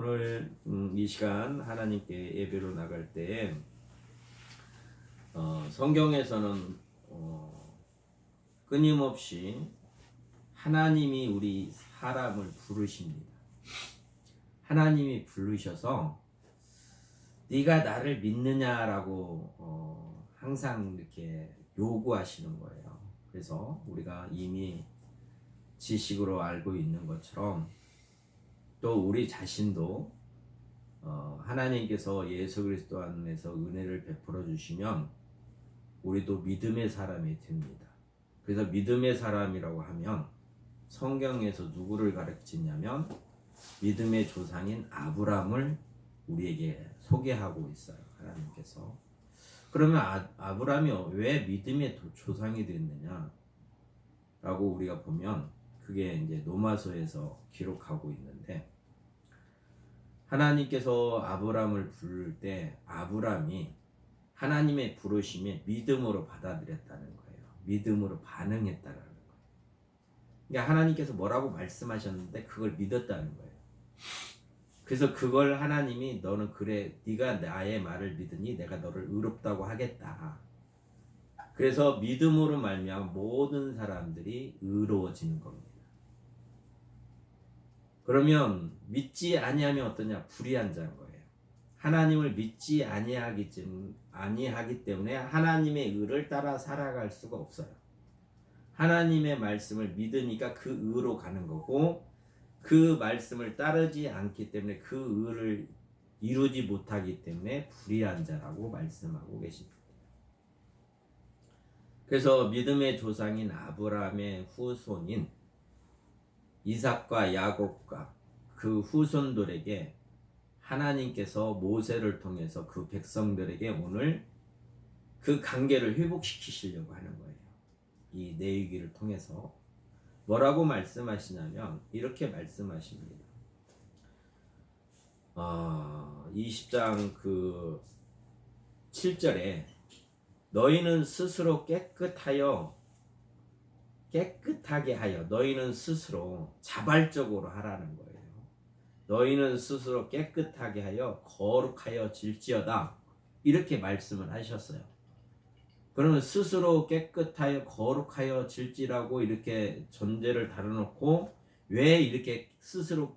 오늘 이 시간 하나님께 예배로 나갈 때 성경에서는 끊임없이 하나님이 우리 사람을 부르십니다. 하나님이 부르셔서 네가 나를 믿느냐라고 항상 이렇게 요구하시는 거예요. 그래서 우리가 이미 지식으로 알고 있는 것처럼 또 우리 자신도 하나님께서 예수 그리스도 안에서 은혜를 베풀어 주시면 우리도 믿음의 사람이 됩니다. 그래서 믿음의 사람이라고 하면 성경에서 누구를 가르치냐면 믿음의 조상인 아브람을 우리에게 소개하고 있어요. 하나님께서. 그러면 아브람이 왜 믿음의 조상이 됐느냐 라고 우리가 보면 그게 이제 로마서에서 기록하고 있는데, 하나님께서 아브람을 부를 때 아브람이 하나님의 부르심에 믿음으로 받아들였다는 거예요. 믿음으로 반응했다는 거예요. 그러니까 하나님께서 뭐라고 말씀하셨는데 그걸 믿었다는 거예요. 그래서 그걸 하나님이 너는 그래 네가 나의 말을 믿으니 내가 너를 의롭다고 하겠다. 그래서 믿음으로 말미암아 모든 사람들이 의로워지는 겁니다. 그러면 믿지 아니하면 어떠냐? 불의한 자인 거예요. 하나님을 믿지 아니하기 때문에 하나님의 의를 따라 살아갈 수가 없어요. 하나님의 말씀을 믿으니까 그 의로 가는 거고, 그 말씀을 따르지 않기 때문에 그 의를 이루지 못하기 때문에 불의한 자라고 말씀하고 계십니다. 그래서 믿음의 조상인 아브라함의 후손인 이삭과 야곱과 그 후손들에게 하나님께서 모세를 통해서 그 백성들에게 오늘 그 관계를 회복시키시려고 하는 거예요. 이 내위기를 통해서 뭐라고 말씀하시냐면 이렇게 말씀하십니다. 20장 그 7절에 너희는 스스로 깨끗하게 하여 너희는 스스로 자발적으로 하라는 거예요. 너희는 스스로 깨끗하게 하여 거룩하여 질지어다, 이렇게 말씀을 하셨어요. 그러면 스스로 깨끗하여 거룩하여 질지라고 이렇게 전제를 달아놓고 왜 이렇게 스스로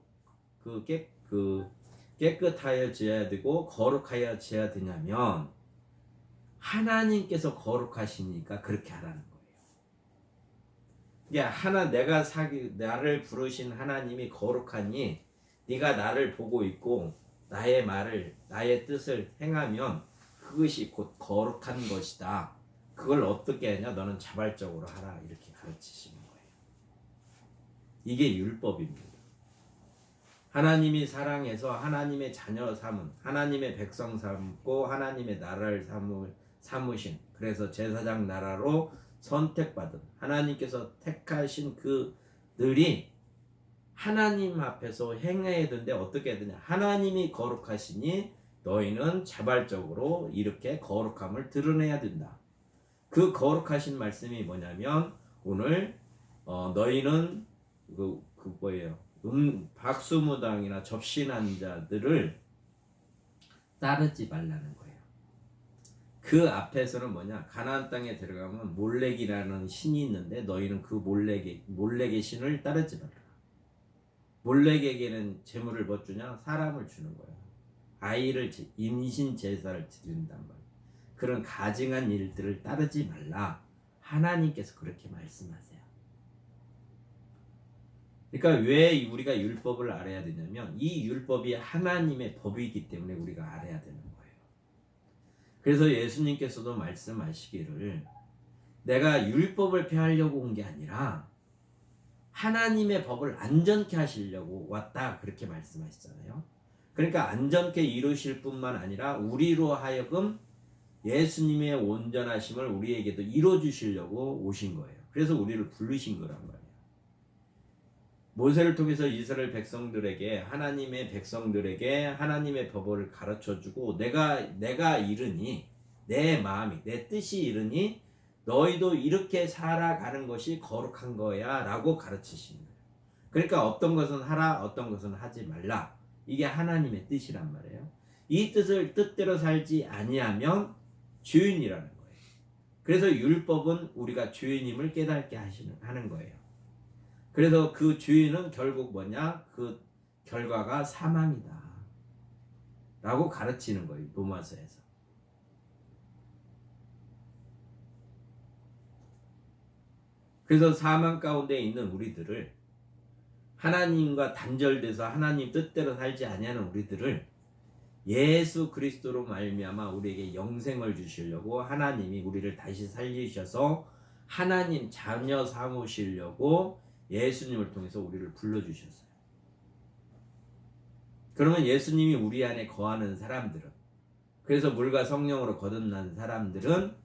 깨끗하여 지어야 되고 거룩하여 지어야 되냐면 하나님께서 거룩하시니까 그렇게 하라는 거예요. 나를 부르신 하나님이 거룩하니 네가 나를 보고 있고 나의 뜻을 행하면 그것이 곧 거룩한 것이다. 그걸 어떻게 하냐? 너는 자발적으로 하라, 이렇게 가르치시는 거예요. 이게 율법입니다. 하나님이 사랑해서 하나님의 자녀 삼은, 하나님의 백성 삼고 하나님의 나라를 삼으신, 그래서 제사장 나라로 선택받은 하나님께서 택하신 그들이 하나님 앞에서 행해야 되는데 어떻게 해야 되냐? 하나님이 거룩하시니 너희는 자발적으로 이렇게 거룩함을 드러내야 된다. 그 거룩하신 말씀이 뭐냐면 오늘 너희는 박수무당이나 접신한 자들을 따르지 말라는 거예요. 그 앞에서는 뭐냐? 가나안 땅에 들어가면 몰렉이라는 신이 있는데 너희는 그 몰렉의 신을 따르지 말라. 몰렉에게는 재물을 뭐 주냐? 사람을 주는 거예요. 아이를 임신 제사를 드린단 말이에요. 그런 가증한 일들을 따르지 말라. 하나님께서 그렇게 말씀하세요. 그러니까 왜 우리가 율법을 알아야 되냐면 이 율법이 하나님의 법이기 때문에 우리가 알아야 되는 거예요. 그래서 예수님께서도 말씀하시기를 내가 율법을 폐하려고 온 게 아니라 하나님의 법을 안전케 하시려고 왔다, 그렇게 말씀하시잖아요. 그러니까 안전케 이루실 뿐만 아니라 우리로 하여금 예수님의 온전하심을 우리에게도 이루어주시려고 오신 거예요. 그래서 우리를 부르신 거란 말이에요. 모세를 통해서 이스라엘 백성들에게 하나님의 법을 가르쳐주고 내가 이르니 내 마음이 내 뜻이 이르니 너희도 이렇게 살아가는 것이 거룩한 거야 라고 가르치십니다. 그러니까 어떤 것은 하라, 어떤 것은 하지 말라, 이게 하나님의 뜻이란 말이에요. 이 뜻대로 살지 아니하면 죄인이라는 거예요. 그래서 율법은 우리가 죄인임을 깨닫게 하는 거예요. 그래서 그 죄인은 결국 뭐냐? 그 결과가 사망이다 라고 가르치는 거예요. 로마서에서. 그래서 사망 가운데 있는 우리들을, 하나님과 단절돼서 하나님 뜻대로 살지 아니하는 우리들을 예수 그리스도로 말미암아 우리에게 영생을 주시려고 하나님이 우리를 다시 살리셔서 하나님 자녀 삼으시려고 예수님을 통해서 우리를 불러주셨어요. 그러면 예수님이 우리 안에 거하는 사람들은, 그래서 물과 성령으로 거듭난 사람들은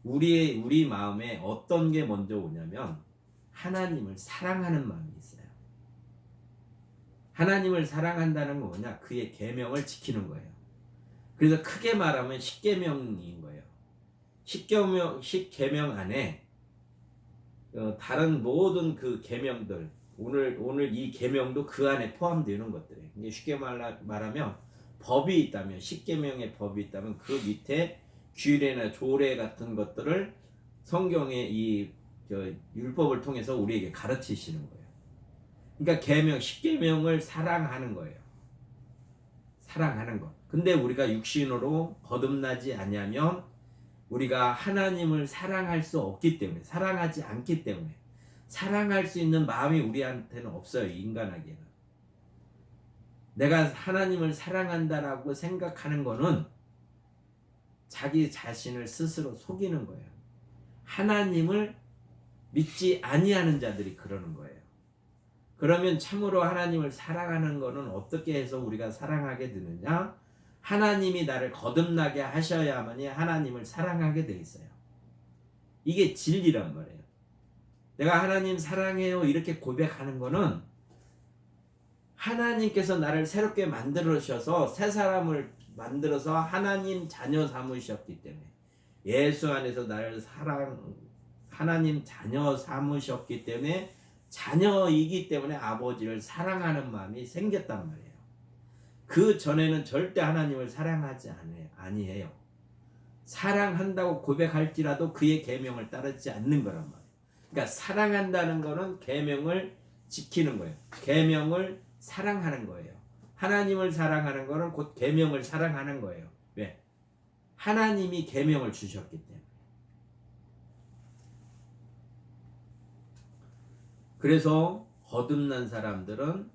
우리 마음에 어떤 게 먼저 오냐면 하나님을 사랑하는 마음이 있어요. 하나님을 사랑한다는 건 뭐냐? 그의 계명을 지키는 거예요. 그래서 크게 말하면 십계명인 거예요. 십계명 안에 다른 모든 그 계명들, 오늘 이 계명도 그 안에 포함되는 것들이에요. 이게 쉽게 말하면 법이 있다면, 십계명의 법이 있다면 그 밑에 규례나 조례 같은 것들을 성경의 이 율법을 통해서 우리에게 가르치시는 거예요. 그러니까 계명, 십계명을 사랑하는 거예요. 사랑하는 것. 근데 우리가 육신으로 거듭나지 아니하면 우리가 하나님을 사랑할 수 없기 때문에, 사랑하지 않기 때문에, 사랑할 수 있는 마음이 우리한테는 없어요. 인간에게는. 내가 하나님을 사랑한다라고 생각하는 거는 자기 자신을 스스로 속이는 거예요. 하나님을 믿지 아니하는 자들이 그러는 거예요. 그러면 참으로 하나님을 사랑하는 거는 어떻게 해서 우리가 사랑하게 되느냐? 하나님이 나를 거듭나게 하셔야만이 하나님을 사랑하게 돼 있어요. 이게 진리란 말이에요. 내가 하나님 사랑해요 이렇게 고백하는 거는 하나님께서 나를 새롭게 만들으셔서 새 사람을 만들어서 하나님 자녀 삼으셨기 때문에, 예수 안에서 나를 하나님 자녀 삼으셨기 때문에, 자녀이기 때문에 아버지를 사랑하는 마음이 생겼단 말이에요. 그 전에는 절대 하나님을 사랑하지 아니해요. 사랑한다고 고백할지라도 그의 계명을 따르지 않는 거란 말이에요. 그러니까 사랑한다는 거는 계명을 지키는 거예요. 계명을 사랑하는 거예요. 하나님을 사랑하는 거는 곧 계명을 사랑하는 거예요. 왜? 하나님이 계명을 주셨기 때문에. 그래서 거듭난 사람들은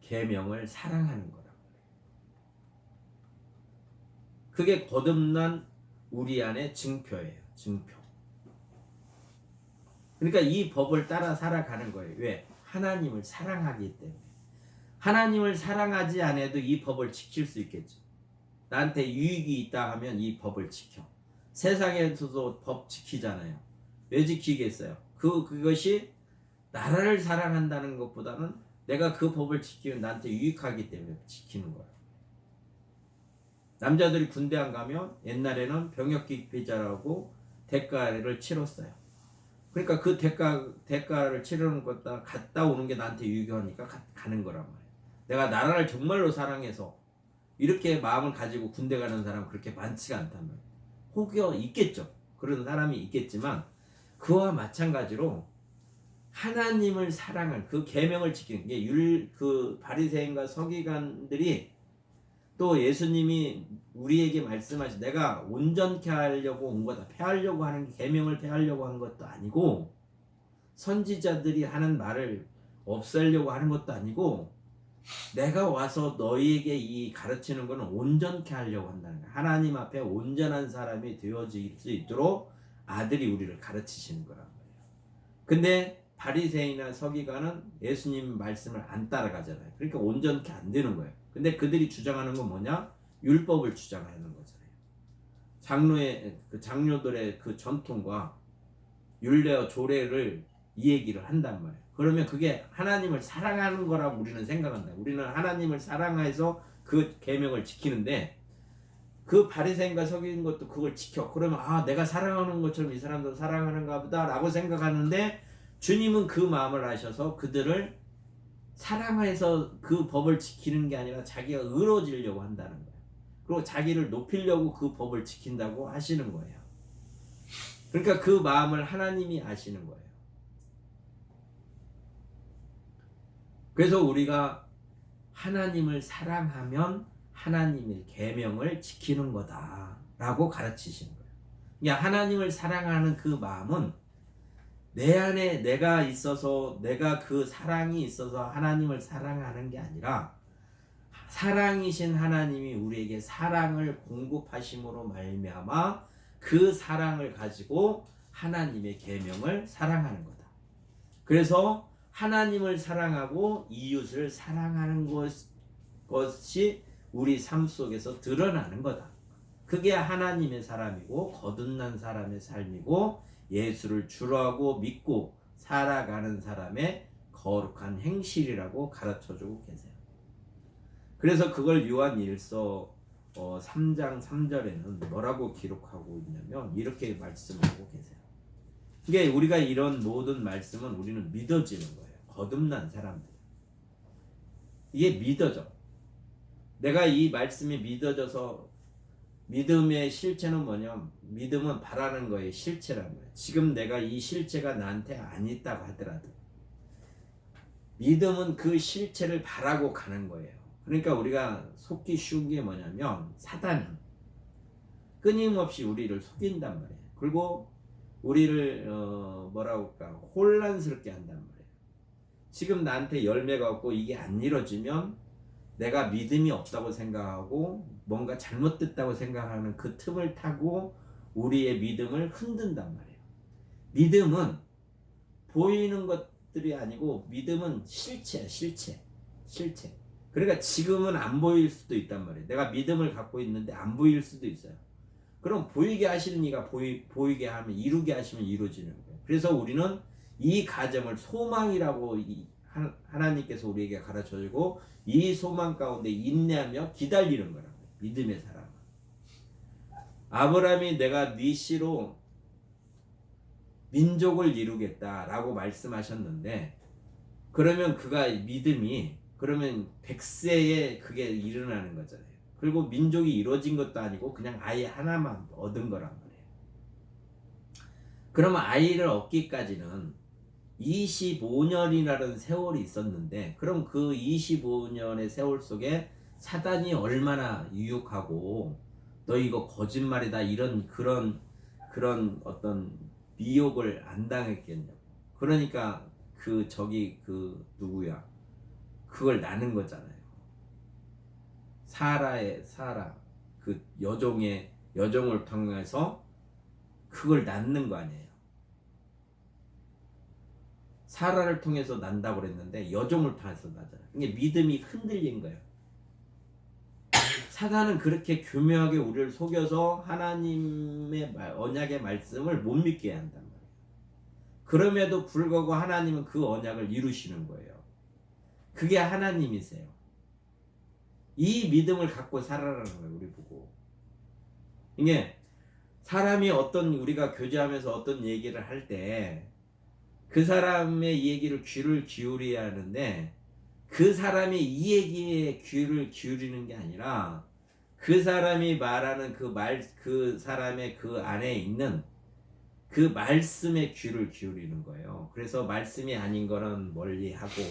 계명을 사랑하는 거란 말이에요. 그게 거듭난 우리 안의 증표예요. 증표. 그러니까 이 법을 따라 살아가는 거예요. 왜? 하나님을 사랑하기 때문에. 하나님을 사랑하지 않아도 이 법을 지킬 수 있겠죠. 나한테 유익이 있다 하면 이 법을 지켜. 세상에서도 법 지키잖아요. 왜 지키겠어요? 그것이 나라를 사랑한다는 것보다는 내가 그 법을 지키면 나한테 유익하기 때문에 지키는 거예요. 남자들이 군대 안 가면 옛날에는 병역 기피자라고 대가를 치렀어요. 그러니까 그 대가를 치르는 것다 갔다 오는 게 나한테 유익하니까 가는 거란 말이에요. 내가 나라를 정말로 사랑해서 이렇게 마음을 가지고 군대 가는 사람은 그렇게 많지가 않단 말이에요. 혹여 있겠죠. 그런 사람이 있겠지만 그와 마찬가지로 하나님을 사랑한 그 계명을 지키는 게 그 바리새인과 서기관들이, 또 예수님이 우리에게 말씀하신, 내가 온전케 하려고 온 거다, 폐하려고 하는 게 계명을 폐하려고 하는 것도 아니고, 선지자들이 하는 말을 없애려고 하는 것도 아니고, 내가 와서 너희에게 이 가르치는 것은 온전케 하려고 한다는 거야. 하나님 앞에 온전한 사람이 되어질 수 있도록 아들이 우리를 가르치시는 거란 말이에요. 근데 바리새인이나 서기관은 예수님 말씀을 안 따라가잖아요. 그러니까 온전케 안 되는 거예요. 근데 그들이 주장하는 건 뭐냐? 율법을 주장하는 거잖아요. 장로들의 그 전통과 율례와 조례를 이 얘기를 한단 말이에요. 그러면 그게 하나님을 사랑하는 거라고 우리는 생각한다. 우리는 하나님을 사랑해서 그 계명을 지키는데, 그 바리새인과 서기관 것도 그걸 지켜. 그러면 내가 사랑하는 것처럼 이 사람도 사랑하는가 보다 라고 생각하는데, 주님은 그 마음을 아셔서 그들을 사랑해서 그 법을 지키는 게 아니라 자기가 의로워지려고 한다는 거예요. 그리고 자기를 높이려고 그 법을 지킨다고 하시는 거예요. 그러니까 그 마음을 하나님이 아시는 거예요. 그래서 우리가 하나님을 사랑하면 하나님의 계명을 지키는 거다라고 가르치시는 거예요. 그러니까 하나님을 사랑하는 그 마음은 내 안에 내가 있어서 내가 그 사랑이 있어서 하나님을 사랑하는 게 아니라 사랑이신 하나님이 우리에게 사랑을 공급하심으로 말미암아 그 사랑을 가지고 하나님의 계명을 사랑하는 거다. 그래서 하나님을 사랑하고 이웃을 사랑하는 것이 우리 삶 속에서 드러나는 거다. 그게 하나님의 사람이고 거듭난 사람의 삶이고 예수를 주라고 믿고 살아가는 사람의 거룩한 행실이라고 가르쳐주고 계세요. 그래서 그걸 요한 1서 3장 3절에는 뭐라고 기록하고 있냐면 이렇게 말씀하고 계세요. 이게 우리가 이런 모든 말씀은 우리는 믿어지는 거예요. 거듭난 사람들. 이게 믿어져. 내가 이 말씀이 믿어져서 믿음의 실체는 뭐냐면 믿음은 바라는 거의 실체란 거예요. 지금 내가 이 실체가 나한테 안 있다고 하더라도 믿음은 그 실체를 바라고 가는 거예요. 그러니까 우리가 속기 쉬운 게 뭐냐면 사단은 끊임없이 우리를 속인단 말이에요. 그리고 우리를 뭐라고 할까 혼란스럽게 한단 말이에요. 지금 나한테 열매가 없고 이게 안 이루어지면 내가 믿음이 없다고 생각하고 뭔가 잘못됐다고 생각하는 그 틈을 타고 우리의 믿음을 흔든단 말이에요. 믿음은 보이는 것들이 아니고 믿음은 실체야, 실체. 그러니까 지금은 안 보일 수도 있단 말이에요. 내가 믿음을 갖고 있는데 안 보일 수도 있어요. 그럼 보이게 하시는 이가 보이게 하면 이루게 하시면 이루어지는 거예요. 그래서 우리는 이 과정을 소망이라고 하나님께서 우리에게 가르쳐주고 이 소망 가운데 인내하며 기다리는 거라고요. 믿음의 사람은. 아브라함이 내가 네 씨로 민족을 이루겠다라고 말씀하셨는데 그러면 그가 믿음이 그러면 100세에 그게 일어나는 거잖아요. 그리고 민족이 이루어진 것도 아니고 그냥 아이 하나만 얻은 거란 말이에요. 그러면 아이를 얻기까지는 25년이라는 세월이 있었는데 그럼 그 25년의 세월 속에 사단이 얼마나 유혹하고 너 이거 거짓말이다 이런 그런 어떤 미혹을 안 당했겠냐고. 그러니까 그 누구야 그걸 나는 거잖아요. 사라 그 여종을 통해서 그걸 낳는 거 아니에요. 사라를 통해서 난다고 그랬는데 여종을 통해서 나잖아요. 이게 믿음이 흔들린 거예요. 사단은 그렇게 교묘하게 우리를 속여서 하나님의 언약의 말씀을 못 믿게 한단 말이에요. 그럼에도 불구하고 하나님은 그 언약을 이루시는 거예요. 그게 하나님이세요. 이 믿음을 갖고 살아라는 거예요. 우리 보고. 이게 사람이 우리가 교제하면서 어떤 얘기를 할 때 그 사람의 얘기를 귀를 기울여야 하는데 그 사람이 이 얘기에 귀를 기울이는 게 아니라 그 사람이 말하는 그 사람의 그 안에 있는 그 말씀에 귀를 기울이는 거예요. 그래서 말씀이 아닌 거는 멀리하고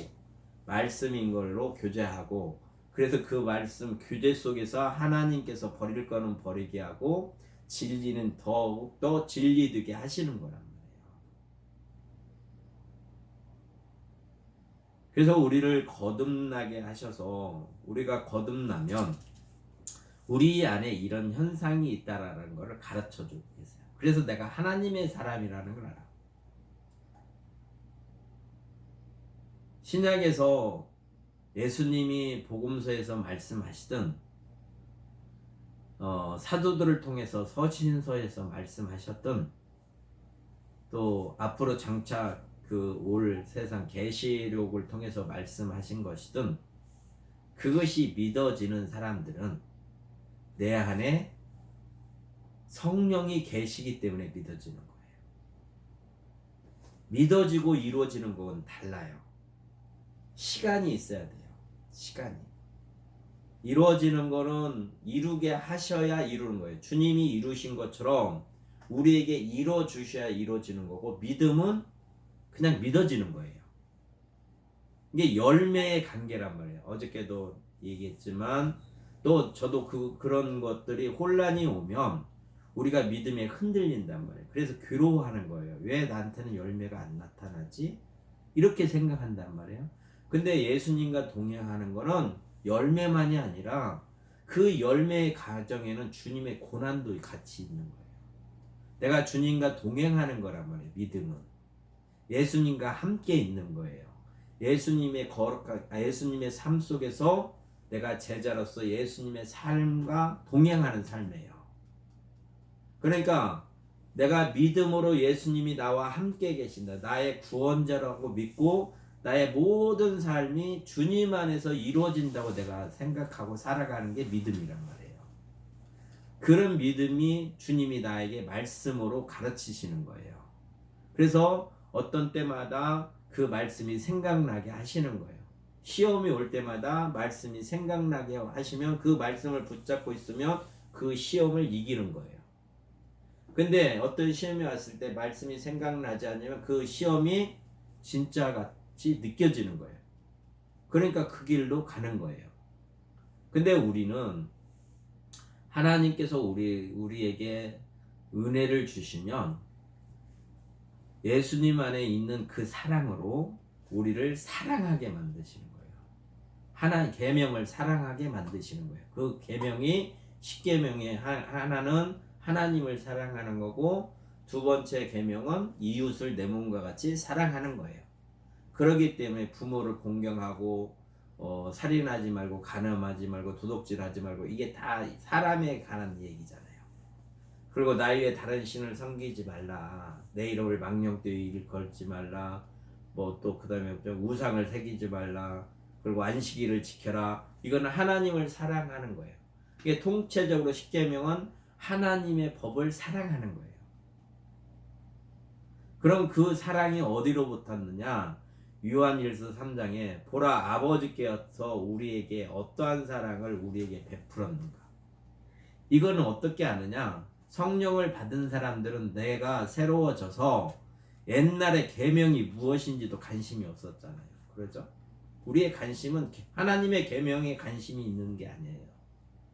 말씀인 걸로 교제하고 그래서 그 말씀 교제 속에서 하나님께서 버릴 거는 버리게 하고 진리는 더욱더 진리되게 하시는 거란 말이에요. 그래서 우리를 거듭나게 하셔서 우리가 거듭나면 우리 안에 이런 현상이 있다라는 것을 가르쳐주고 계세요. 그래서 내가 하나님의 사람이라는 걸 알아. 신약에서 예수님이 복음서에서 말씀하시던 사도들을 통해서 서신서에서 말씀하셨던 또 앞으로 장차 올 세상 계시록을 통해서 말씀하신 것이든 그것이 믿어지는 사람들은 내 안에 성령이 계시기 때문에 믿어지는 거예요. 믿어지고 이루어지는 건 달라요. 시간이 있어야 돼요. 시간이. 이루어지는 거는 이루게 하셔야 이루는 거예요. 주님이 이루신 것처럼 우리에게 이루어 주셔야 이루어지는 거고, 믿음은 그냥 믿어지는 거예요. 이게 열매의 관계란 말이에요. 어저께도 얘기했지만 또 저도 그런 것들이 혼란이 오면 우리가 믿음에 흔들린단 말이에요. 그래서 괴로워하는 거예요. 왜 나한테는 열매가 안 나타나지? 이렇게 생각한단 말이에요. 근데 예수님과 동행하는 거는 열매만이 아니라 그 열매의 과정에는 주님의 고난도 같이 있는 거예요. 내가 주님과 동행하는 거란 말이에요. 믿음은 예수님과 함께 있는 거예요. 예수님의 예수님의 삶 속에서 내가 제자로서 예수님의 삶과 동행하는 삶이에요. 그러니까 내가 믿음으로 예수님이 나와 함께 계신다, 나의 구원자라고 믿고 나의 모든 삶이 주님 안에서 이루어진다고 내가 생각하고 살아가는 게 믿음이란 말이에요. 그런 믿음이 주님이 나에게 말씀으로 가르치시는 거예요. 그래서 어떤 때마다 그 말씀이 생각나게 하시는 거예요. 시험이 올 때마다 말씀이 생각나게 하시면 그 말씀을 붙잡고 있으면 그 시험을 이기는 거예요. 근데 어떤 시험이 왔을 때 말씀이 생각나지 않으면 그 시험이 진짜 같이 느껴지는 거예요. 그러니까 그 길로 가는 거예요. 근데 우리는 하나님께서 우리에게 은혜를 주시면 예수님 안에 있는 그 사랑으로 우리를 사랑하게 만드시는 거예요. 하나님 계명을 사랑하게 만드시는 거예요. 그 계명이 10계명의 하나는 하나님을 사랑하는 거고, 두 번째 계명은 이웃을 내 몸과 같이 사랑하는 거예요. 그렇기 때문에 부모를 공경하고 살인하지 말고, 간음하지 말고, 도둑질하지 말고, 이게 다 사람에 관한 얘기잖아요. 그리고 나 위에 다른 신을 섬기지 말라, 내 이름을 망령되이 일컬지 말라, 뭐 또 그 다음에 우상을 새기지 말라, 그리고 안식일을 지켜라. 이거는 하나님을 사랑하는 거예요. 이게 통체적으로 10계명은 하나님의 법을 사랑하는 거예요. 그럼 그 사랑이 어디로부터 왔느냐? 요한일서 3장에 보라, 아버지께서 우리에게 어떠한 사랑을 우리에게 베풀었는가. 이거는 어떻게 아느냐? 성령을 받은 사람들은 내가 새로워져서 옛날의 계명이 무엇인지도 관심이 없었잖아요. 그렇죠? 우리의 관심은 하나님의 계명에 관심이 있는 게 아니에요.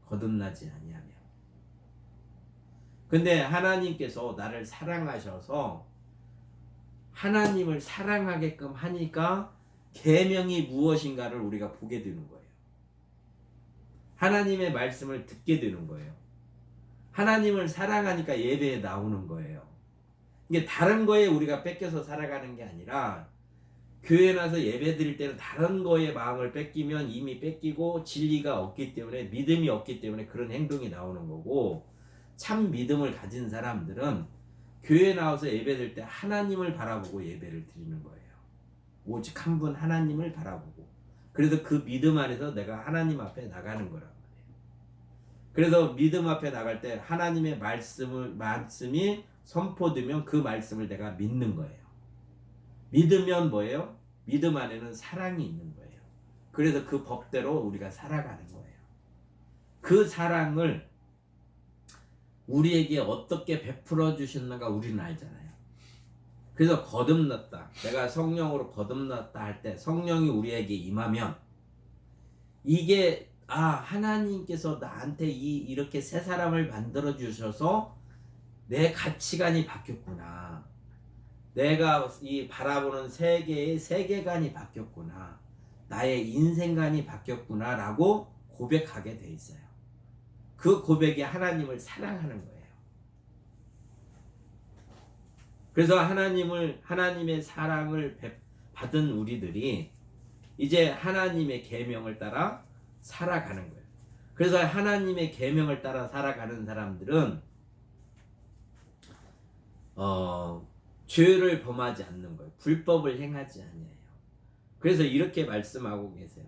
거듭나지 아니하면. 근데 하나님께서 나를 사랑하셔서 하나님을 사랑하게끔 하니까 계명이 무엇인가를 우리가 보게 되는 거예요. 하나님의 말씀을 듣게 되는 거예요. 하나님을 사랑하니까 예배에 나오는 거예요. 이게 다른 거에 우리가 뺏겨서 살아가는 게 아니라, 교회 나서 예배 드릴 때는 다른 거에 마음을 뺏기면 이미 뺏기고 진리가 없기 때문에, 믿음이 없기 때문에 그런 행동이 나오는 거고, 참 믿음을 가진 사람들은 교회 나와서 예배 드릴 때 하나님을 바라보고 예배를 드리는 거예요. 오직 한 분 하나님을 바라보고. 그래서 그 믿음 안에서 내가 하나님 앞에 나가는 거란 말이에요. 그래서 믿음 앞에 나갈 때 하나님의 말씀이 선포되면 그 말씀을 내가 믿는 거예요. 믿으면 뭐예요? 믿음 안에는 사랑이 있는 거예요. 그래서 그 법대로 우리가 살아가는 거예요. 그 사랑을 우리에게 어떻게 베풀어 주셨는가 우리는 알잖아요. 그래서 거듭났다, 내가 성령으로 거듭났다 할 때 성령이 우리에게 임하면, 이게 하나님께서 나한테 이렇게 새 사람을 만들어 주셔서 내 가치관이 바뀌었구나, 내가 이 바라보는 세계의 세계관이 바뀌었구나, 나의 인생관이 바뀌었구나 라고 고백하게 돼 있어요. 그 고백이 하나님을 사랑하는 거예요. 그래서 하나님의 사랑을 받은 우리들이 이제 하나님의 계명을 따라 살아가는 거예요. 그래서 하나님의 계명을 따라 살아가는 사람들은 죄를 범하지 않는 거예요. 불법을 행하지 않아요. 그래서 이렇게 말씀하고 계세요.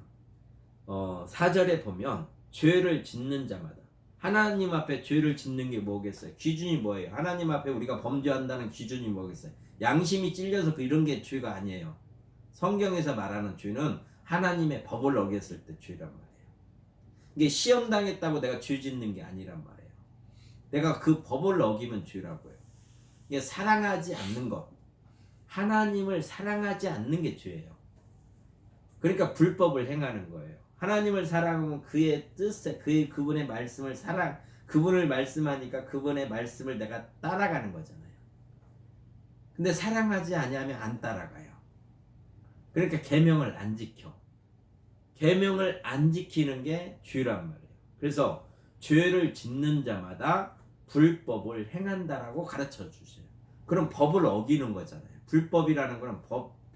4절에 보면 죄를 짓는 자마다, 하나님 앞에 죄를 짓는 게 뭐겠어요? 기준이 뭐예요? 하나님 앞에 우리가 범죄한다는 기준이 뭐겠어요? 양심이 찔려서 이런 게 죄가 아니에요. 성경에서 말하는 죄는 하나님의 법을 어겼을 때 죄란 말이에요. 이게 시험 당했다고 내가 죄 짓는 게 아니란 말이에요. 내가 그 법을 어기면 죄라고요. 이게 사랑하지 않는 것, 하나님을 사랑하지 않는 게 죄예요. 그러니까 불법을 행하는 거예요. 하나님을 사랑하면 그의 뜻에 그분의 말씀을 그분을 말씀하니까 그분의 말씀을 내가 따라가는 거잖아요. 근데 사랑하지 아니하면 안 따라가요. 그러니까 계명을 안 지켜. 계명을 안 지키는 게 죄란 말이에요. 그래서 죄를 짓는 자마다 불법을 행한다라고 가르쳐 주세요. 그럼 법을 어기는 거잖아요. 불법이라는 거는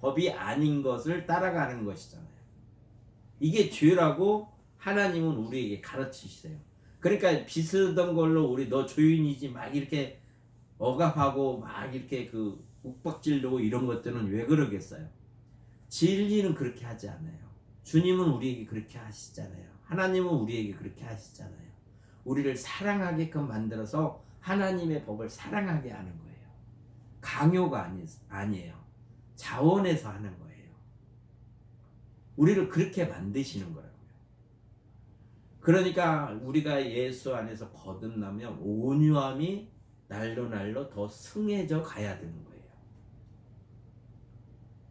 법이 아닌 것을 따라가는 것이잖아요. 이게 죄라고 하나님은 우리에게 가르치세요. 그러니까 비슷한 걸로 우리 너 조인이지 막 이렇게 억압하고 막 이렇게 그 욱박질르고 이런 것들은 왜 그러겠어요? 진리는 그렇게 하지 않아요. 주님은 우리에게 그렇게 하시잖아요. 하나님은 우리에게 그렇게 하시잖아요. 우리를 사랑하게끔 만들어서 하나님의 법을 사랑하게 하는 거예요. 강요가 아니에요. 자원해서 하는 거예요. 우리를 그렇게 만드시는 거라고요. 그러니까 우리가 예수 안에서 거듭나면 온유함이 날로 더 승해져 가야 되는 거예요.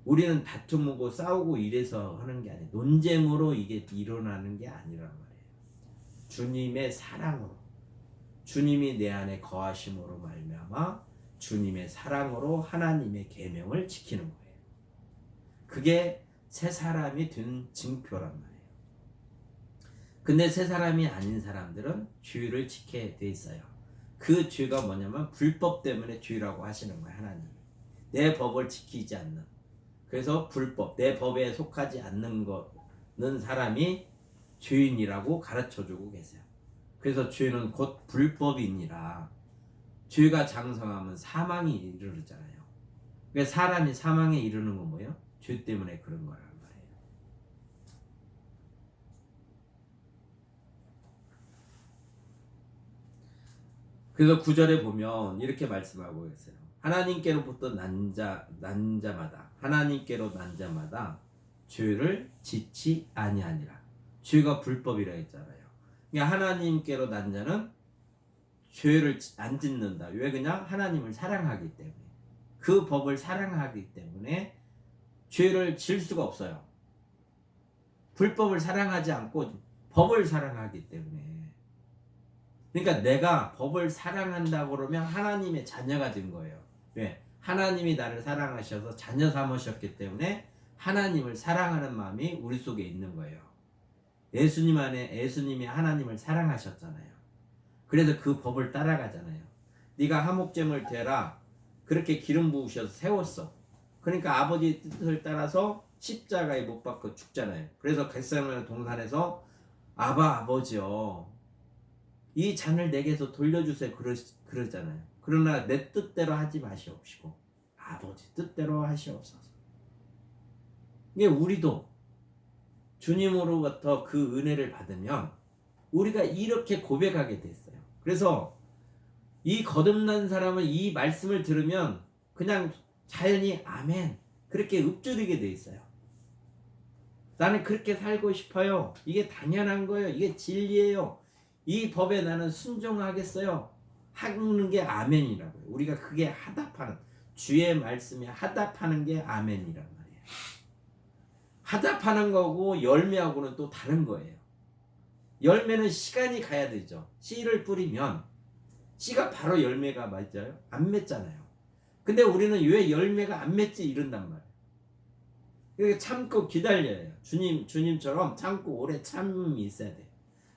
우리는 다툼하고 싸우고 이래서 하는 게 아니에요. 논쟁으로 이게 일어나는 게 아니란 말이에요. 주님의 사랑으로, 주님이 내 안에 거하심으로 말미암아 주님의 사랑으로 하나님의 계명을 지키는 거예요. 그게 새 사람이 된 증표란 말이에요. 근데 새 사람이 아닌 사람들은 죄를 지켜야 돼 있어요. 그 죄가 뭐냐면 불법 때문에 죄라고 하시는 거예요. 하나님이 내 법을 지키지 않는, 그래서 불법, 내 법에 속하지 않는 거는 사람이 죄인이라고 가르쳐주고 계세요. 그래서 죄는 곧 불법이니라. 죄가 장성하면 사망이 이르르잖아요. 그러니까 사람이 사망에 이르는 건 뭐예요? 죄 때문에 그런 거란 말이에요. 그래서 9절에 보면 이렇게 말씀하고 계세요. 하나님께로부터 난 자마다 죄를 짓지 아니하니라. 죄가 불법이라 했잖아요. 그러니까 하나님께로 난 자는 죄를 안 짓는다. 왜 그냥 하나님을 사랑하기 때문에, 그 법을 사랑하기 때문에 죄를 질 수가 없어요. 불법을 사랑하지 않고 법을 사랑하기 때문에. 그러니까 내가 법을 사랑한다고 그러면 하나님의 자녀가 된 거예요. 왜? 하나님이 나를 사랑하셔서 자녀 삼으셨기 때문에 하나님을 사랑하는 마음이 우리 속에 있는 거예요. 예수님이 하나님을 사랑하셨잖아요. 그래서 그 법을 따라가잖아요. 네가 화목제물 되라, 그렇게 기름 부으셔서 세웠어. 그러니까 아버지 뜻을 따라서 십자가에 못 박혀 죽잖아요. 그래서 겟세마네 동산에서 아버지요, 이 잔을 내게서 돌려주세요 그러잖아요. 그러나 내 뜻대로 하지 마시옵시고 아버지 뜻대로 하시옵소서. 이게 우리도 주님으로부터 그 은혜를 받으면 우리가 이렇게 고백하게 됐어요. 그래서 이 거듭난 사람은 이 말씀을 들으면 그냥 자연히 아멘 그렇게 읊조리게 돼 있어요. 나는 그렇게 살고 싶어요. 이게 당연한 거예요. 이게 진리예요. 이 법에 나는 순종하겠어요. 하는 게 아멘이라고요. 우리가 그게 하답하는, 주의 말씀에 하답하는 게 아멘이란 말이에요. 하답하는 거고 열매하고는 또 다른 거예요. 열매는 시간이 가야 되죠. 씨를 뿌리면 씨가 바로 열매가 맞아요? 안 맺잖아요. 근데 우리는 왜 열매가 안 맺지 이런단 말이에요. 그러니까 참고 기다려요. 주님처럼 참고 오래 참음이 있어야 돼.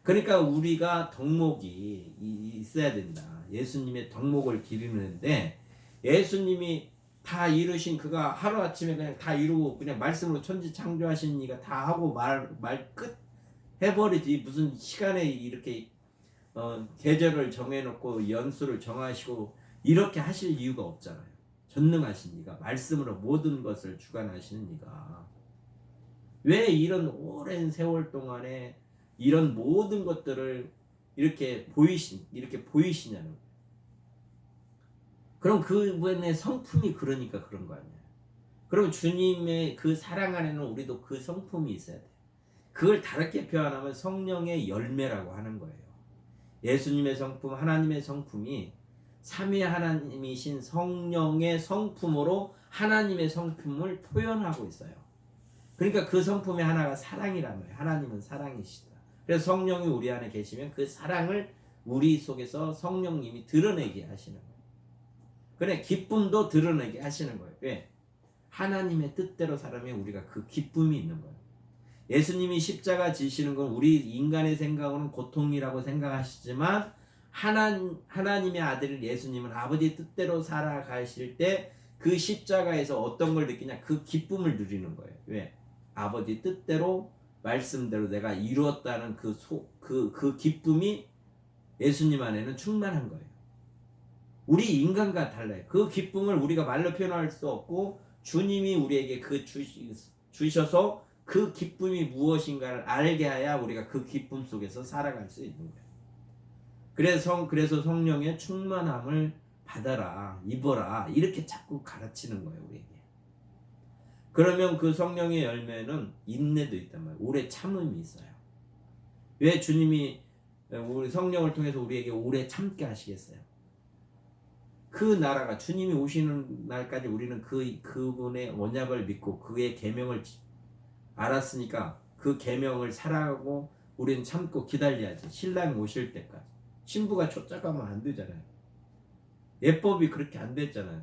그러니까 우리가 덕목이 있어야 된다. 예수님의 덕목을 기르는데, 예수님이 다 이루신 그가 하루아침에 그냥 다 이루고 그냥 말씀으로 천지 창조하신 이가 다 하고 말 끝 해버리지, 무슨 시간에 이렇게 계절을 정해놓고 연수를 정하시고 이렇게 하실 이유가 없잖아요. 전능하신 이가, 말씀으로 모든 것을 주관하시는 이가 왜 이런 오랜 세월 동안에 이런 모든 것들을 이렇게 보이시냐는 거예요. 그럼 그분의 성품이 그러니까 그런 거 아니에요. 그럼 주님의 그 사랑 안에는 우리도 그 성품이 있어야 돼요. 그걸 다르게 표현하면 성령의 열매라고 하는 거예요. 예수님의 성품, 하나님의 성품이 삼위 하나님이신 성령의 성품으로 하나님의 성품을 표현하고 있어요. 그러니까 그 성품의 하나가 사랑이란 말이에요. 하나님은 사랑이시다. 그래서 성령이 우리 안에 계시면 그 사랑을 우리 속에서 성령님이 드러내게 하시는 거예요. 그래, 기쁨도 드러내게 하시는 거예요. 왜? 하나님의 뜻대로 살아면 우리가 그 기쁨이 있는 거예요. 예수님이 십자가 지시는 건 우리 인간의 생각으로는 고통이라고 생각하시지만 하나님의 아들 예수님은 아버지 뜻대로 살아가실 때 그 십자가에서 어떤 걸 느끼냐? 그 기쁨을 누리는 거예요. 왜? 아버지 뜻대로 말씀대로 내가 이루었다는 그 기쁨이 예수님 안에는 충만한 거예요. 우리 인간과 달라요. 그 기쁨을 우리가 말로 표현할 수 없고 주님이 우리에게 주셔서 그 기쁨이 무엇인가를 알게 하야 우리가 그 기쁨 속에서 살아갈 수 있는 거예요. 그래서 성령의 충만함을 받아라, 입어라 이렇게 자꾸 가르치는 거예요, 우리에게. 그러면 그 성령의 열매는 인내도 있단 말이에요. 오래 참음이 있어요. 왜 주님이 우리 성령을 통해서 우리에게 오래 참게 하시겠어요? 그 나라가 주님이 오시는 날까지 우리는 그분의 언약을 믿고 그의 계명을 알았으니까 그 계명을 살아가고 우리는 참고 기다려야지. 신랑 오실 때까지. 신부가 쫓아가면 안 되잖아요. 예법이 그렇게 안 됐잖아요.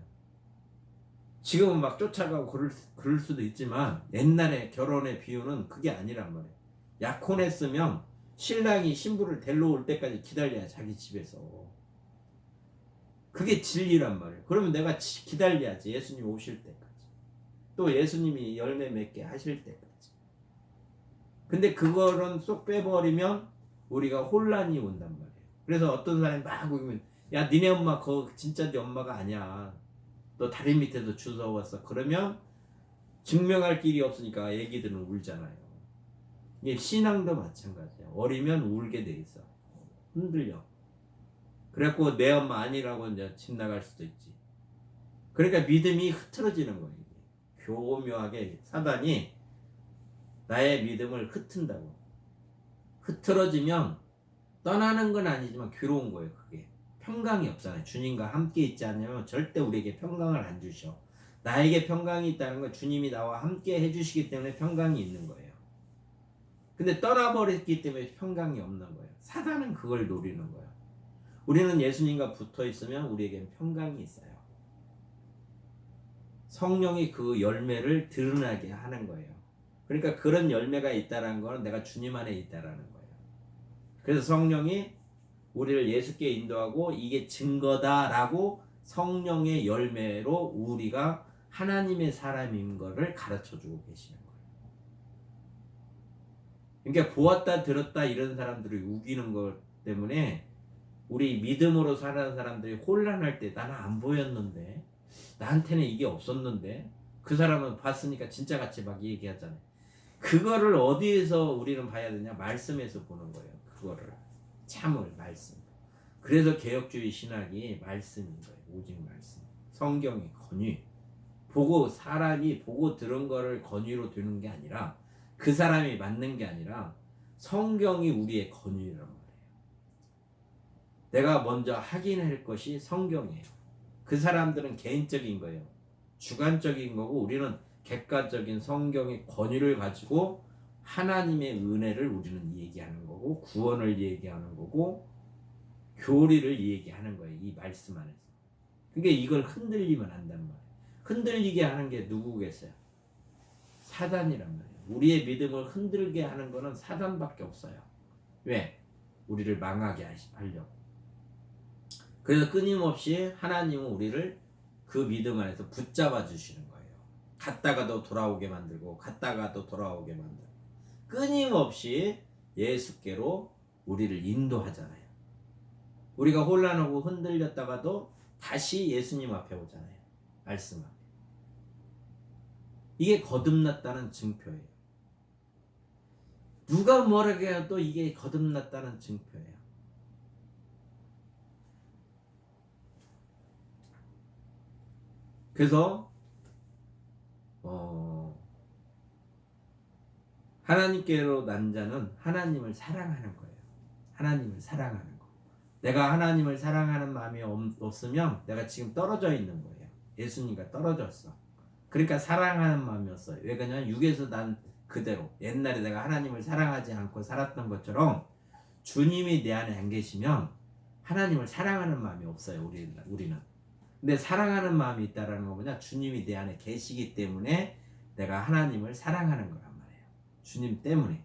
지금은 막 쫓아가고 그럴 수도 있지만 옛날에 결혼의 비유는 그게 아니란 말이에요. 약혼했으면 신랑이 신부를 데리러 올 때까지 기다려야 자기 집에서. 그게 진리란 말이에요. 그러면 내가 기다려야지. 예수님 오실 때까지. 또 예수님이 열매 맺게 하실 때까지. 근데 그거는 쏙 빼버리면 우리가 혼란이 온단 말이에요. 그래서 어떤 사람이 막 울면 야 니네 엄마 그거 진짜 네 엄마가 아니야. 너 다리 밑에서 주워왔어. 그러면 증명할 길이 없으니까 애기들은 울잖아요. 이게 신앙도 마찬가지야. 어리면 울게 돼 있어. 흔들려. 그래갖고 내 엄마 아니라고 이제 집 나갈 수도 있지. 그러니까 믿음이 흐트러지는 거예요. 교묘하게 사단이 나의 믿음을 흩은다고. 흐트러지면 떠나는 건 아니지만 괴로운 거예요. 그게 평강이 없잖아요. 주님과 함께 있지 않으면 절대 우리에게 평강을 안 주셔. 나에게 평강이 있다는 건 주님이 나와 함께 해주시기 때문에 평강이 있는 거예요. 근데 떠나버렸기 때문에 평강이 없는 거예요. 사단은 그걸 노리는 거예요. 우리는 예수님과 붙어 있으면 우리에겐 평강이 있어요. 성령이 그 열매를 드러나게 하는 거예요. 그러니까 그런 열매가 있다는 건 내가 주님 안에 있다라는 거예요. 그래서 성령이 우리를 예수께 인도하고 이게 증거다라고 성령의 열매로 우리가 하나님의 사람인 것을 가르쳐주고 계시는 거예요. 그러니까 보았다 들었다 이런 사람들이 우기는 것 때문에 우리 믿음으로 사는 사람들이 혼란할 때 나는 안 보였는데 나한테는 이게 없었는데 그 사람은 봤으니까 진짜같이 막 얘기하잖아요. 그거를 어디에서 우리는 봐야 되냐? 말씀에서 보는 거예요. 그거를 참을 말씀. 그래서 개혁주의 신학이 말씀인 거예요. 오직 말씀. 성경의 권위. 사람이 보고 들은 거를 권위로 두는 게 아니라 그 사람이 맞는 게 아니라 성경이 우리의 권위란 말이에요. 내가 먼저 확인할 것이 성경이에요. 그 사람들은 개인적인 거예요. 주관적인 거고 우리는 객관적인 성경의 권위를 가지고 하나님의 은혜를 우리는 얘기하는 거고 구원을 얘기하는 거고 교리를 얘기하는 거예요. 이 말씀 안에서. 그러니까 이걸 흔들리면 안 된단 말이에요. 흔들리게 하는 게 누구겠어요? 사단이란 말이에요. 우리의 믿음을 흔들게 하는 거는 사단밖에 없어요. 왜? 우리를 망하게 하려고. 그래서 끊임없이 하나님은 우리를 그 믿음 안에서 붙잡아 주시는 거예요. 갔다가도 돌아오게 만들고 갔다가도 돌아오게 만들고 끊임없이 예수께로 우리를 인도하잖아요. 우리가 혼란하고 흔들렸다가도 다시 예수님 앞에 오잖아요. 말씀 앞에. 이게 거듭났다는 증표예요. 누가 뭐라고 해도 이게 거듭났다는 증표예요. 그래서 하나님께로 난 자는 하나님을 사랑하는 거예요. 하나님을 사랑하는 거. 내가 하나님을 사랑하는 마음이 없으면 내가 지금 떨어져 있는 거예요. 예수님과 떨어졌어. 그러니까 사랑하는 마음이었어요. 왜 그러냐면 육에서 난 그대로 옛날에 내가 하나님을 사랑하지 않고 살았던 것처럼 주님이 내 안에 안 계시면 하나님을 사랑하는 마음이 없어요. 우리는. 근데 사랑하는 마음이 있다라는 건 뭐냐? 주님이 내 안에 계시기 때문에 내가 하나님을 사랑하는 거란 말이에요. 주님 때문에.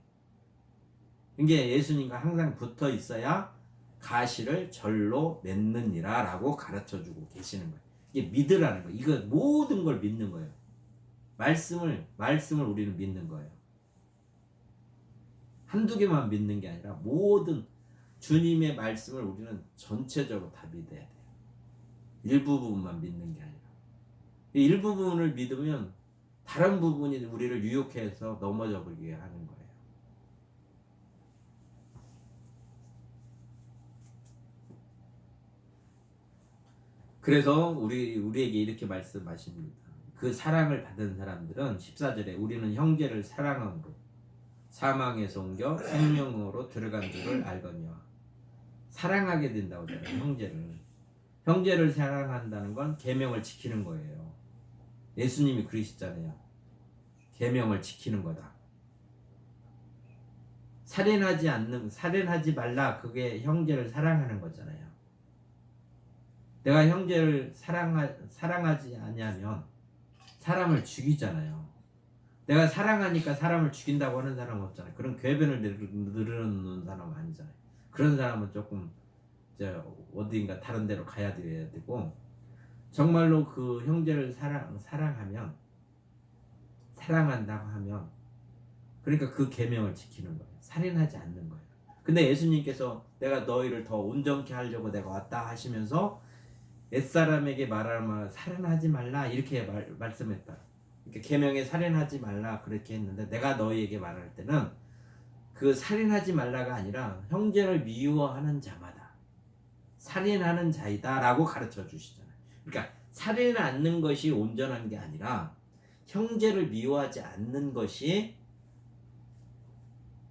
이게 예수님과 항상 붙어 있어야 가시를 절로 맺느니라 라고 가르쳐 주고 계시는 거예요. 이게 믿으라는 거예요. 이거 모든 걸 믿는 거예요. 말씀을 우리는 믿는 거예요. 한두 개만 믿는 게 아니라 모든 주님의 말씀을 우리는 전체적으로 다 믿어야 돼요. 일부분만 믿는 게 아니라. 일부분을 믿으면 다른 부분이 우리를 유혹해서 넘어져 버리게 하는 거예요. 그래서 우리에게 이렇게 말씀하십니다. 그 사랑을 받은 사람들은 14절에 우리는 형제를 사랑함으로 사망에서 옮겨 생명으로 들어간 줄을 알거니와. 사랑하게 된다고 하잖아요. 형제를 사랑한다는 건 계명을 지키는 거예요. 예수님이 그러시잖아요. 계명을 지키는 거다. 살인하지 말라. 그게 형제를 사랑하는 거잖아요. 내가 형제를 사랑하지 않으면 사람을 죽이잖아요. 내가 사랑하니까 사람을 죽인다고 하는 사람은 없잖아요. 그런 궤변을 늘어놓는 사람은 아니잖아요. 그런 사람은 조금 이제 어딘가 다른 데로 가야 되고, 정말로 그 형제를 사랑한다고 하면 그러니까 그 계명을 지키는 거예요. 살인하지 않는 거예요. 근데 예수님께서 내가 너희를 더 온전케 하려고 내가 왔다 하시면서 옛사람에게 말하면 살인하지 말라 이렇게 말씀했다. 그러니까 계명에 살인하지 말라 그렇게 했는데, 내가 너희에게 말할 때는 그 살인하지 말라가 아니라 형제를 미워하는 자마다 살인하는 자이다 라고 가르쳐 주시잖아요. 그러니까 살인을 않는 것이 온전한 게 아니라 형제를 미워하지 않는 것이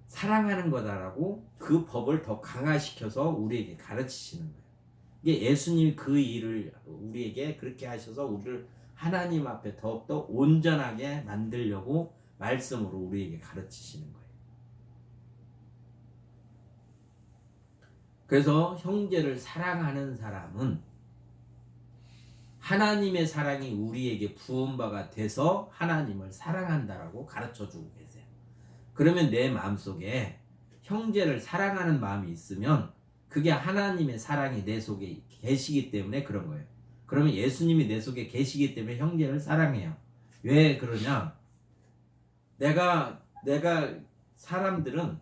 사랑하는 거다라고 그 법을 더 강화시켜서 우리에게 가르치시는 거예요. 이게 예수님이 그 일을 우리에게 그렇게 하셔서 우리를 하나님 앞에 더욱더 온전하게 만들려고 말씀으로 우리에게 가르치시는 거예요. 그래서 형제를 사랑하는 사람은 하나님의 사랑이 우리에게 부은 바가 돼서 하나님을 사랑한다라고 가르쳐주고 계세요. 그러면 내 마음속에 형제를 사랑하는 마음이 있으면 그게 하나님의 사랑이 내 속에 계시기 때문에 그런 거예요. 그러면 예수님이 내 속에 계시기 때문에 형제를 사랑해요. 왜 그러냐? 내가 사람들은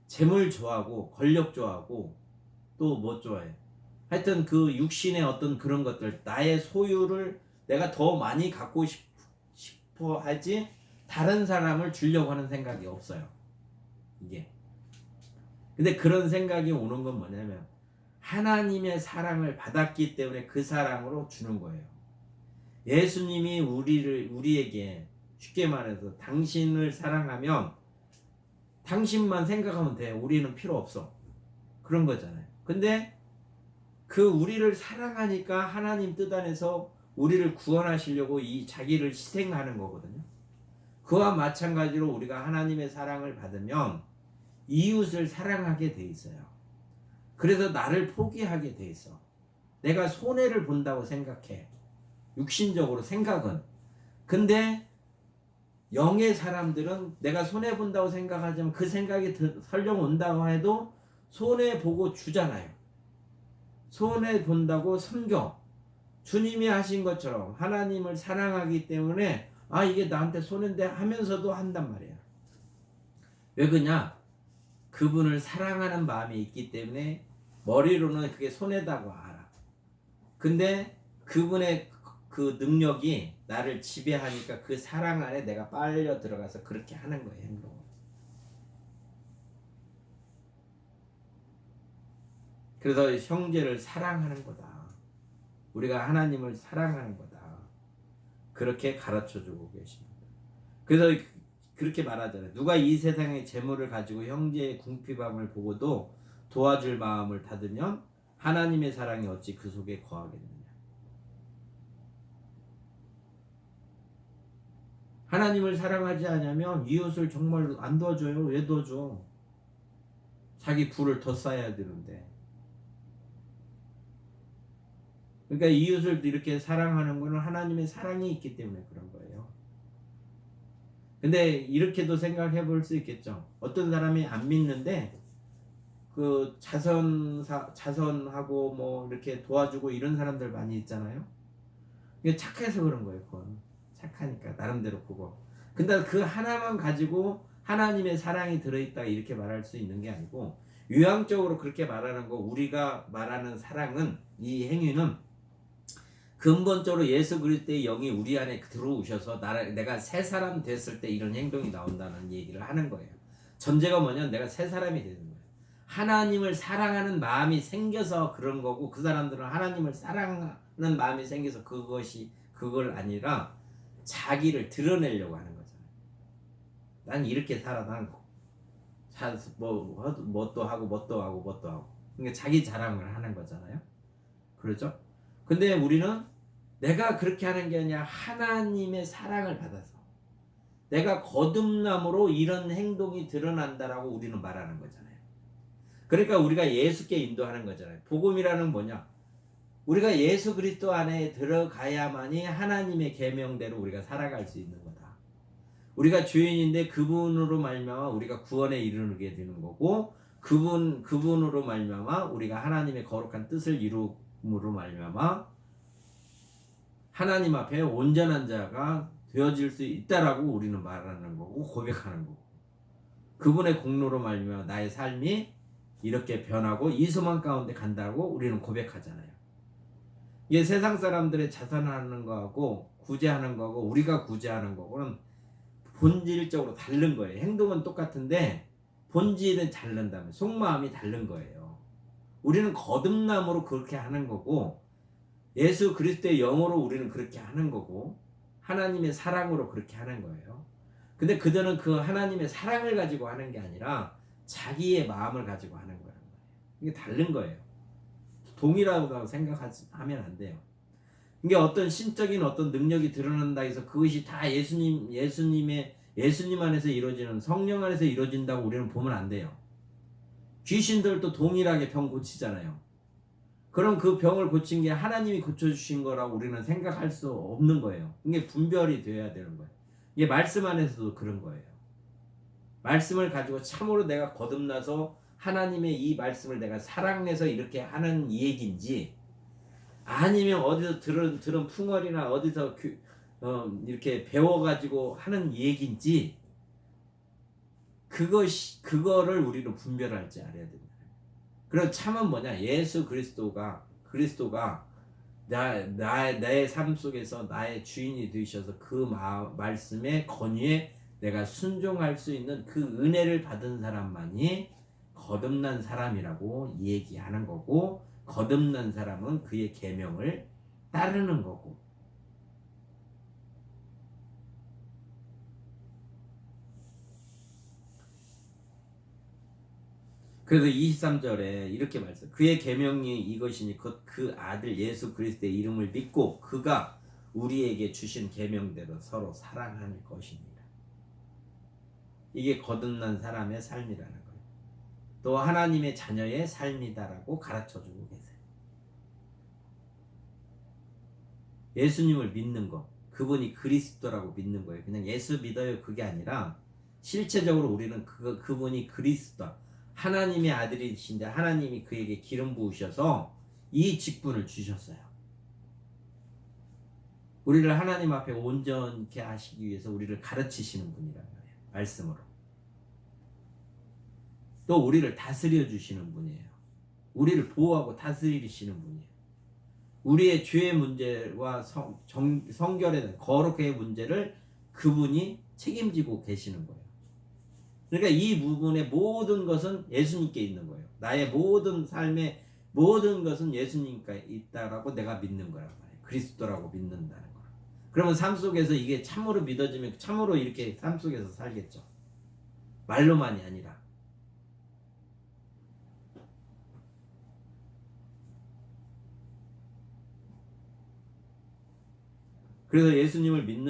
재물 좋아하고 권력 좋아하고 또 뭐 좋아해? 하여튼 그 육신의 어떤 그런 것들, 나의 소유를 내가 더 많이 갖고 싶어 하지 다른 사람을 주려고 하는 생각이 없어요. 이게. 근데 그런 생각이 오는 건 뭐냐면 하나님의 사랑을 받았기 때문에 그 사랑으로 주는 거예요. 예수님이 우리에게 쉽게 말해서 당신을 사랑하면 당신만 생각하면 돼. 우리는 필요 없어. 그런 거잖아요. 근데 그 우리를 사랑하니까 하나님 뜻 안에서 우리를 구원하시려고 이 자기를 희생하는 거거든요. 그와 마찬가지로 우리가 하나님의 사랑을 받으면 이웃을 사랑하게 돼 있어요. 그래서 나를 포기하게 돼 있어. 내가 손해를 본다고 생각해. 육신적으로 생각은. 근데 영의 사람들은 내가 손해 본다고 생각하지만 그 생각이 설령 온다고 해도 손해 보고 주잖아요. 손해 본다고 섬겨. 주님이 하신 것처럼 하나님을 사랑하기 때문에 이게 나한테 손해인데 하면서도 한단 말이야. 왜 그러냐? 그분을 사랑하는 마음이 있기 때문에 머리로는 그게 손해다고 알아. 근데 그분의 그 능력이 나를 지배하니까 그 사랑 안에 내가 빨려 들어가서 그렇게 하는 거예요. 행동을. 그래서 형제를 사랑하는 거다. 우리가 하나님을 사랑하는 거다. 그렇게 가르쳐주고 계십니다. 그래서 그렇게 말하잖아요. 누가 이 세상의 재물을 가지고 형제의 궁핍함을 보고도 도와줄 마음을 닫으면 하나님의 사랑이 어찌 그 속에 거하겠느냐. 하나님을 사랑하지 않으면 이웃을 정말 안 도와줘요. 왜 도와줘? 자기 굴을 더 쌓아야 되는데. 그러니까 이웃을 이렇게 사랑하는 것은 하나님의 사랑이 있기 때문에 그런 거예요. 근데 이렇게도 생각해 볼 수 있겠죠. 어떤 사람이 안 믿는데 그 자선하고 뭐 이렇게 도와주고 이런 사람들 많이 있잖아요. 이게 착해서 그런 거예요. 그건 착하니까 나름대로 그거. 근데 그 하나만 가지고 하나님의 사랑이 들어있다 이렇게 말할 수 있는 게 아니고, 유형적으로 그렇게 말하는 거, 우리가 말하는 사랑은, 이 행위는 근본적으로 예수 그리스도의 영이 우리 안에 들어오셔서 내가 새 사람 됐을 때 이런 행동이 나온다는 얘기를 하는 거예요. 전제가 뭐냐면 내가 새 사람이 되는 거예요. 하나님을 사랑하는 마음이 생겨서 그런 거고, 그 사람들은 하나님을 사랑하는 마음이 생겨서 그걸 아니라 자기를 드러내려고 하는 거잖아요. 난 이렇게 살아, 난 뭣도 하고. 그러니까 자기 자랑을 하는 거잖아요. 그렇죠? 근데 우리는 내가 그렇게 하는 게 아니라 하나님의 사랑을 받아서 내가 거듭남으로 이런 행동이 드러난다라고 우리는 말하는 거잖아요. 그러니까 우리가 예수께 인도하는 거잖아요. 복음이라는 뭐냐? 우리가 예수 그리스도 안에 들어가야만이 하나님의 계명대로 우리가 살아갈 수 있는 거다. 우리가 죄인인데 그분으로 말미암아 우리가 구원에 이르게 되는 거고, 그분으로 말미암아 우리가 하나님의 거룩한 뜻을 이루므로 말미암아 하나님 앞에 온전한 자가 되어질 수 있다라고 우리는 말하는 거고, 고백하는 거고, 그분의 공로로 말미암아 나의 삶이 이렇게 변하고 이 소망 가운데 간다고 우리는 고백하잖아요. 이게 세상 사람들의 자선하는 거하고 구제하는 거하고 우리가 구제하는 거고는 본질적으로 다른 거예요. 행동은 똑같은데 본질은 다른다면, 속마음이 다른 거예요. 우리는 거듭남으로 그렇게 하는 거고, 예수 그리스도의 영으로 우리는 그렇게 하는 거고, 하나님의 사랑으로 그렇게 하는 거예요. 근데 그들은 그 하나님의 사랑을 가지고 하는 게 아니라 자기의 마음을 가지고 하는 거예요. 이게 다른 거예요. 동일하다고 생각하면 안 돼요. 이게 어떤 신적인 어떤 능력이 드러난다 해서 그것이 다 예수님 안에서 이루어지는, 성령 안에서 이루어진다고 우리는 보면 안 돼요. 귀신들도 동일하게 병 고치잖아요. 그럼 그 병을 고친 게 하나님이 고쳐주신 거라고 우리는 생각할 수 없는 거예요. 이게 분별이 되어야 되는 거예요. 이게 말씀 안에서도 그런 거예요. 말씀을 가지고 참으로 내가 거듭나서 하나님의 이 말씀을 내가 사랑해서 이렇게 하는 얘기인지, 아니면 어디서 들은 풍월이나 어디서 이렇게 배워가지고 하는 얘기인지, 그거를 우리는 분별할 줄 알아야 된다. 그럼 참은 뭐냐? 예수 그리스도가 내 삶 속에서 나의 주인이 되셔서 그 말씀의 권위에 내가 순종할 수 있는 그 은혜를 받은 사람만이 거듭난 사람이라고 얘기하는 거고, 거듭난 사람은 그의 계명을 따르는 거고. 그래서 23절에 이렇게 말씀, 그의 계명이 이것이니 그 아들 예수 그리스도의 이름을 믿고 그가 우리에게 주신 계명대로 서로 사랑할 것입니다. 이게 거듭난 사람의 삶이라는 거예요. 또 하나님의 자녀의 삶이다라고 가르쳐주고 계세요. 예수님을 믿는 거, 그분이 그리스도라고 믿는 거예요. 그냥 예수 믿어요 그게 아니라 실체적으로 우리는 그분이 그리스도, 하나님의 아들이신데 하나님이 그에게 기름 부으셔서 이 직분을 주셨어요. 우리를 하나님 앞에 온전케 하시기 위해서 우리를 가르치시는 분이란 말이에요. 말씀으로. 또 우리를 다스려 주시는 분이에요. 우리를 보호하고 다스리시는 분이에요. 우리의 죄의 문제와 성결에 대한 거룩의 문제를 그분이 책임지고 계시는 거예요. 그러니까 이 부분의 모든 것은 예수님께 있는 거예요. 나의 모든 삶의 모든 것은 예수님께 있다라고 내가 믿는 거란 말이에요. 그리스도라고 믿는다는 거. 그러면 삶 속에서 이게 참으로 믿어지면 참으로 이렇게 삶 속에서 살겠죠. 말로만이 아니라. 그래서 예수님을 믿는